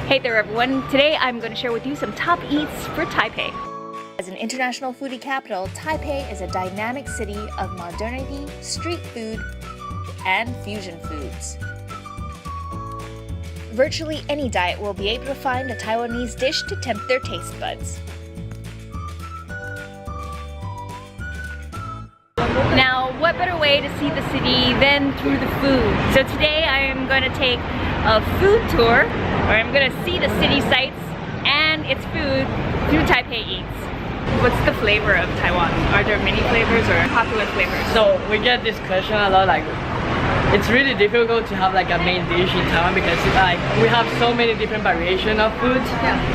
Hey there everyone, today I'm going to share with you some top eats for Taipei. As an international foodie capital, Taipei is a dynamic city of modernity, street food, and fusion foods. Virtually any diet will be able to find a Taiwanese dish to tempt their taste buds. Now, what better way to see the city than through the food? So today I am going to take a food tour, where I'm going to see the city sights and its food through Taipei Eats. What's the flavor of Taiwan? Are there many flavors or popular flavors? So we get this question a lot, like it's really difficult to have like a main dish in Taiwan because like we have so many different variations of foods,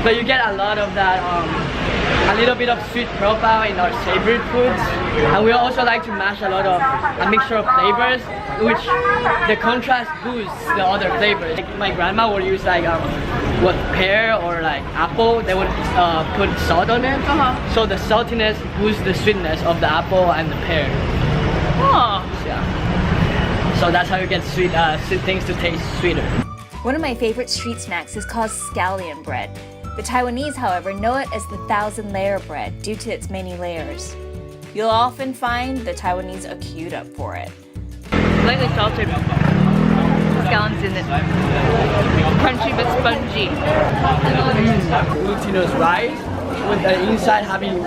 but you get a lot of that a little bit of sweet profile in our savory foods, and we also like to mash a lot of a mixture of flavors, which the contrast boosts the other flavors. Like my grandma would use like what pear or like apple, they would put salt on it, so the saltiness boosts the sweetness of the apple and the pear. Oh. Yeah. So that's how you get sweet things to taste sweeter. One of my favorite street snacks is called scallion bread. The Taiwanese, however, know it as the 1,000-layer bread due to its many layers. You'll often find the Taiwanese are queued up for it. Lightly salted scallions in it. Crunchy but spongy. Glutinous rice with the inside having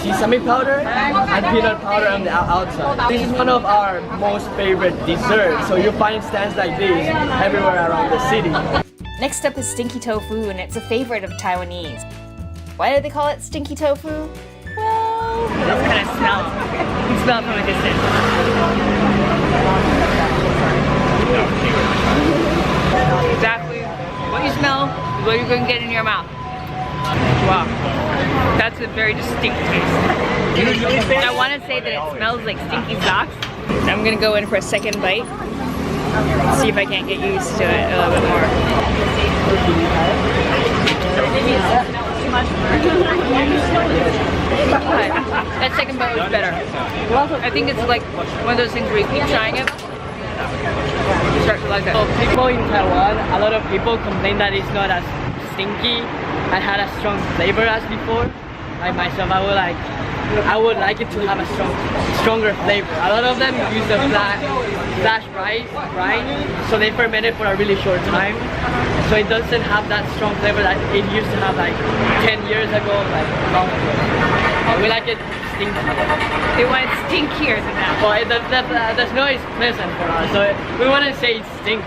sesame powder and peanut powder on the outside. This is one of our most favorite desserts, so you find stands like this everywhere around the city. Next up is stinky tofu, and it's a favorite of Taiwanese. Why do they call it stinky tofu? Well, that's kind of smell. You can smell it from a distance. Exactly what you smell is what you're going to get in your mouth. Wow, that's a very distinct taste. I want to say that it smells like stinky socks. I'm going to go in for a second bite. See if I can't get used to it a little bit more. That second bite was better. I think it's like one of those things where you keep trying it, you start to like it. So people in Taiwan, a lot of people complain that it's not as stinky and had a strong flavor as before. Like myself, I would like it to have a stronger flavor. A lot of them use the flash rice, so they ferment it for a really short time. So it doesn't have that strong flavor that it used to have like 10 years ago, like long ago. We like it stinky. They want it stinkier than that. Well, the smell is pleasant for us, so we want to say it's stinky.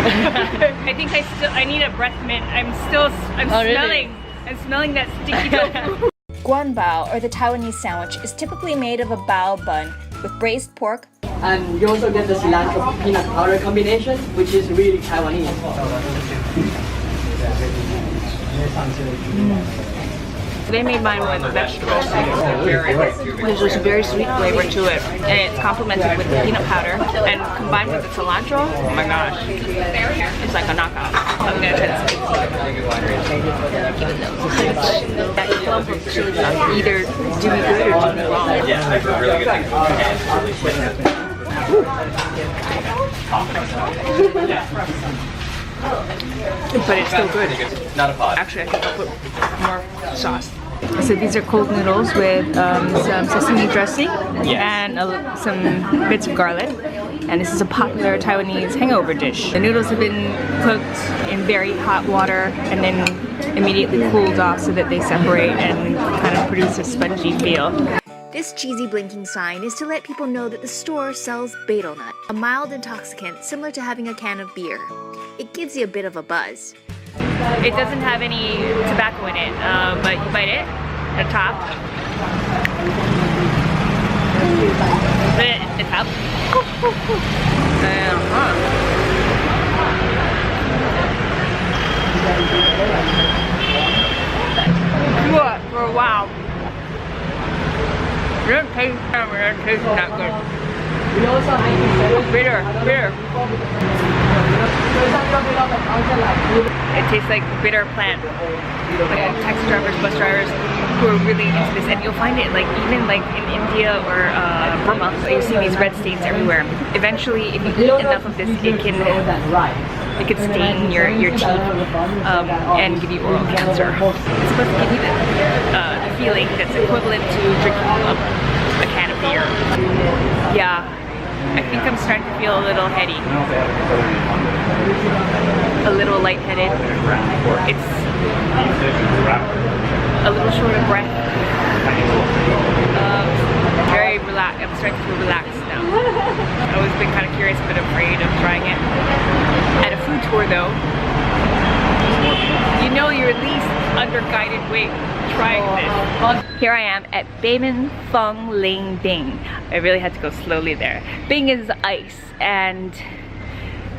I think I need a breath mint. I'm smelling. Really? I'm smelling that stinky tofu. Guanbao, or the Taiwanese sandwich, is typically made of a bao bun with braised pork. And you also get the cilantro peanut powder combination, which is really Taiwanese. They made mine with vegetables. There's this very sweet flavor to it, and it's complemented with the peanut powder, and combined with the cilantro, oh my gosh, it's like a knockout. I'm gonna try this. That clump of chili sauce either do me good or do me wrong. Yeah, I feel really good. But it's still good. Not a pot. Actually, I think I'll put more sauce. So these are cold noodles with some sesame dressing and some bits of garlic. And this is a popular Taiwanese hangover dish. The noodles have been cooked in very hot water and then immediately cooled off so that they separate and kind of produce a spongy feel. This cheesy blinking sign is to let people know that the store sells betel nut, a mild intoxicant similar to having a can of beer. It gives you a bit of a buzz. It doesn't have any tobacco in it, but you bite it, the top. The top. For a while. It doesn't taste bad, it tastes not good. Bitter. It tastes like bitter plant. Like taxi drivers, bus drivers who are really into this, and you'll find it like even like in India or Burma. You see these red stains everywhere. Eventually, if you eat enough of this, it can it could stain your teeth and give you oral cancer. It's supposed to give you the feeling that's equivalent to drinking a can of beer. Yeah, I think I'm starting to feel a little heady. A little lightheaded. It's a little short of breath. Very relaxed. I'm starting to feel relaxed now. I've always been kind of curious but afraid of trying it. At a food tour though, you know you're at least under guided weight trying this. Here I am at Beimen Feng Ling Bing. I really had to go slowly there. Bing is ice, and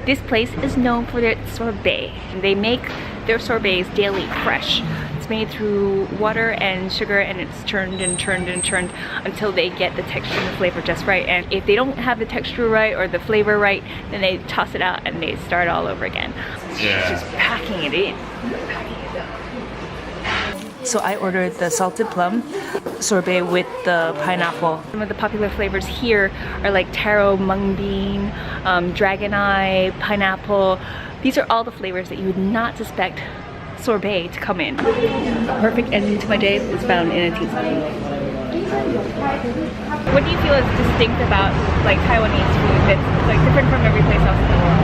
this place is known for their sorbet. They make their sorbets daily fresh. It's made through water and sugar, and it's churned and churned and churned until they get the texture and the flavor just right. And if they don't have the texture right or the flavor right, then they toss it out and they start all over again. Yeah. Just packing it in. So I ordered the salted plum sorbet with the pineapple. Some of the popular flavors here are like taro, mung bean, dragon eye, pineapple. These are all the flavors that you would not suspect sorbet to come in. Perfect ending to my day was found in a tea set. What do you feel is distinct about like Taiwanese food that's like different from every place else in the world?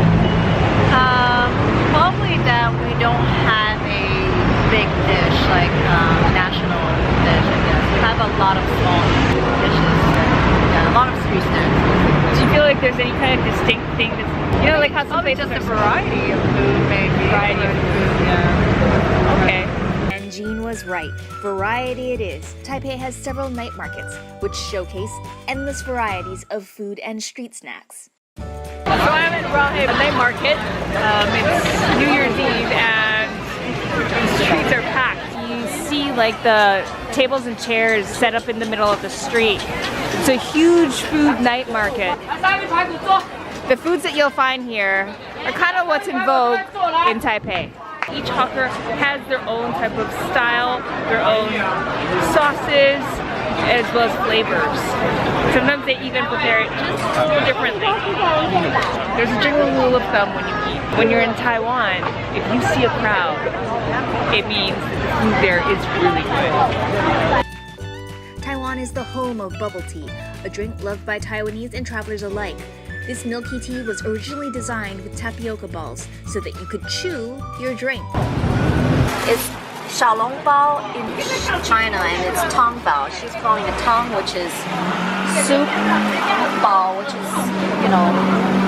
Probably that we don't have a big dish like national dish, I guess. We have a lot of small dishes. Yeah, a lot of street snacks. Do you feel like there's any kind of distinct thing that's, you know, like how some probably places just a are variety of food, maybe. Variety of food, yeah. Okay. And Jean was right. Variety it is. Taipei has several night markets, which showcase endless varieties of food and street snacks. So I'm at Rahe night market. It's New Year's Eve and the streets are packed. You see like the tables and chairs set up in the middle of the street. It's a huge food night market. The foods that you'll find here are kind of what's in vogue in Taipei. Each hawker has their own type of style, their own sauces, as well as flavors. Sometimes they even prepare it just differently. There's a general rule of thumb when you eat. When you're in Taiwan, if you see a crowd, it means that the food there is really good. Taiwan is the home of bubble tea, a drink loved by Taiwanese and travelers alike. This milky tea was originally designed with tapioca balls so that you could chew your drink. It's xiaolongbao in China, and it's tong bao. She's calling it tong, which is soup, bao, which is, you know,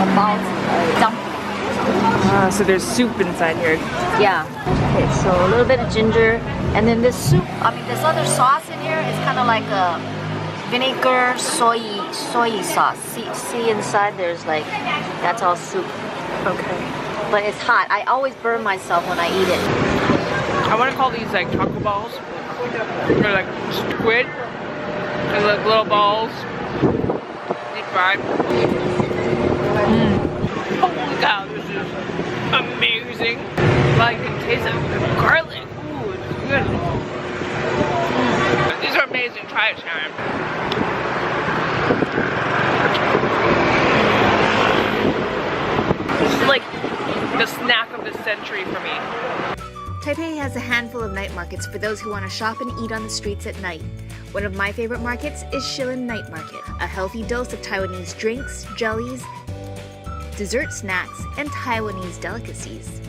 a bao dumpling. So there's soup inside here. Yeah. Okay, so a little bit of ginger, and then this soup. I mean, this other sauce in here is kind of like a vinegar soy sauce. See inside there's like, that's all soup. Okay. But it's hot. I always burn myself when I eat it. I want to call these like taco balls. They're like squid. They're like little balls. Deep fried. Holy cow, this is amazing. Well, you can taste it. The garlic. Ooh, it's good. These are amazing. Try it, Sharon. This is like the snack of the century for me. Taipei has a handful of night markets for those who want to shop and eat on the streets at night. One of my favorite markets is Shilin Night Market, a healthy dose of Taiwanese drinks, jellies, dessert snacks, and Taiwanese delicacies.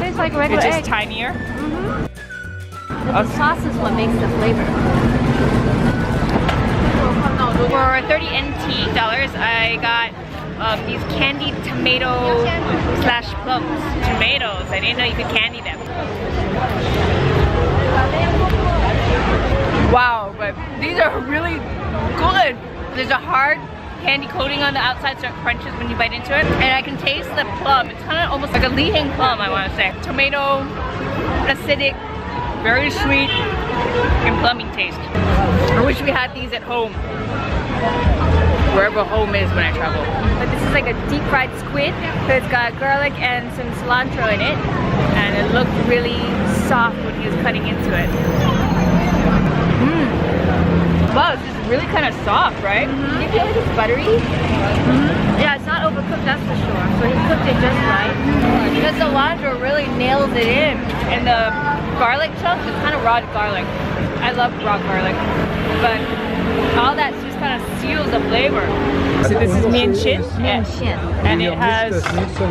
It's like regular It's just egg. tinier. The sauce is what makes the flavor. For 30 NT dollars, I got these candied tomato slash plums. Tomatoes. I didn't know you could candy them. Wow, but these are really good. There's a hard candy coating on the outside so it crunches when you bite into it. And I can taste the plum. It's kind of almost like a Li-Hing plum, I want to say. Tomato, acidic, very sweet, and plumbing taste. I wish we had these at home. Wherever home is when I travel. But this is like a deep fried squid. So it's got garlic and some cilantro in it. And it looked really soft when he was cutting into it. Mmm. really kind of soft, right? Do you feel like it's buttery? Yeah, it's not overcooked, that's for sure. So he cooked it just right. The cilantro really nails it in. And the garlic chunk is kind of raw garlic. I love raw garlic. But all that just kind of seals the flavor. So this is mian shin. Mian-shin. And it has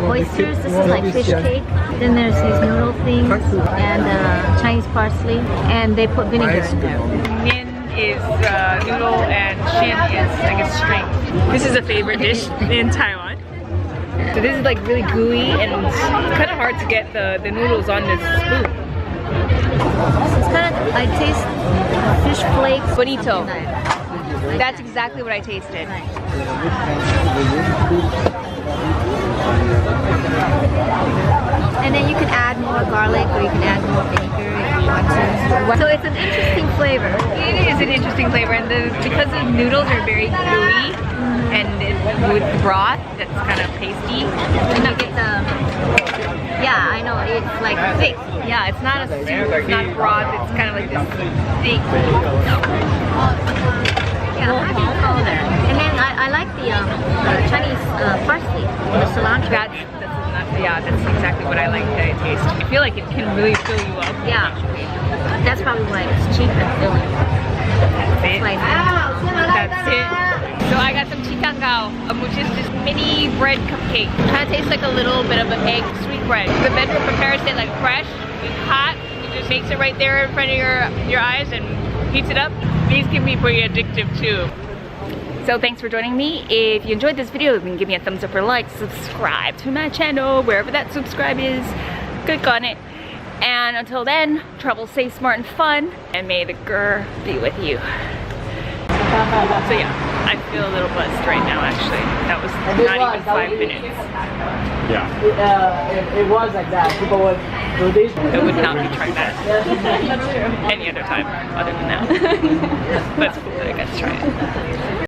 Oysters, this is like fish cake. Then there's these noodle things and Chinese parsley. And they put vinegar in there. mian is noodle and shin is like a string. This is a favorite dish in Taiwan. So this is like really gooey and it's kind of hard to get the noodles on this spoon. It's kind of, I taste fish flakes. Bonito. That's exactly what I tasted. And then you can add more garlic or you can add more vinegar if you want to. So it's an interesting flavor. It is an interesting flavor, and because the noodles are very gooey and with broth that's kind of pasty. And you get the, yeah, I know, it's like thick. Yeah, it's not a soup, it's not broth, it's kind of like this thick. Yeah, how do you call that? And then I like the Chinese parsley, the cilantro. That's exactly what I like to taste. I feel like it can really fill you up. Yeah, that's probably why it's cheap and filling. That's it. Like, That's it. So I got some chikangao, which is this mini bread cupcake. Kind of tastes like a little bit of an egg sweet bread. The vendor prepares it like fresh, it's hot. He just makes it right there in front of your eyes and heats it up. These can be pretty addictive too. So thanks for joining me. If you enjoyed this video, then give me a thumbs up or like, subscribe to my channel, wherever that subscribe is, click on it. And until then, travel safe, smart, and fun, and may the grr be with you. So yeah, I feel a little buzzed right now actually. That was not even 5 minutes. Yeah. It was like that. People would do this. I would not be trying that any other time other than now. But it's cool that I got to try it.